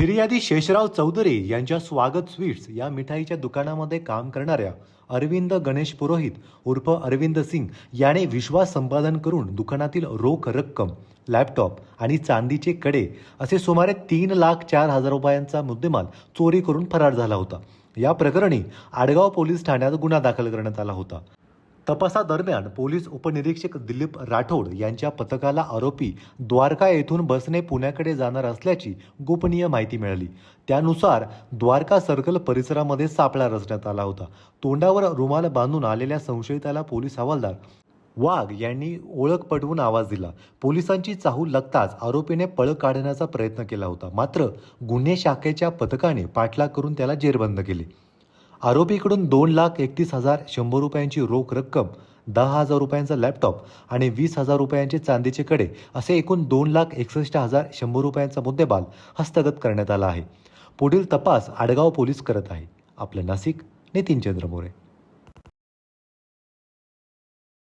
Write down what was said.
फिर्यादी शेषराव चौधरी यांच्या स्वागत स्वीट्स या मिठाईच्या दुकानामध्ये काम करणाऱ्या अरविंद गणेश पुरोहित उर्फ अरविंद सिंग याने विश्वास संपादन करून दुकानातील रोख रक्कम, लॅपटॉप आणि चांदीचे कडे असे सुमारे 3,04,000 रुपयांचा मुद्देमाल चोरी करून फरार झाला होता। या प्रकरणी आडगाव पोलीस ठाण्यात गुन्हा दाखल करण्यात आला होता। तपासादरम्यान पोलीस उपनिरीक्षक दिलीप राठोड यांच्या पथकाला आरोपी द्वारका येथून बसने पुण्याकडे जाणार असल्याची गोपनीय माहिती मिळाली। त्यानुसार द्वारका सर्कल परिसरामध्ये सापळा रचण्यात आला होता। तोंडावर रुमाल बांधून आलेल्या संशयिताला पोलीस हवालदार वाघ यांनी ओळख पटवून आवाज दिला। पोलिसांची चाहूल लागताच आरोपीने पळ काढण्याचा प्रयत्न केला होता, मात्र गुन्हे शाखेच्या पथकाने पाठलाग करून त्याला जेरबंद केले। आरोपीकडून 2,31,100 रुपयांची रोख रक्कम, 10,000 रुपयांचा लॅपटॉप आणि 20,000 रुपयांचे चांदीचे कडे असे एकूण 2,61,100 रुपयांचा मुद्देमाल हस्तगत करण्यात आला आहे। पुढील तपास आडगाव पोलीस करत आहे। आपलं नाशिक, नितीन चंद्र मोरे।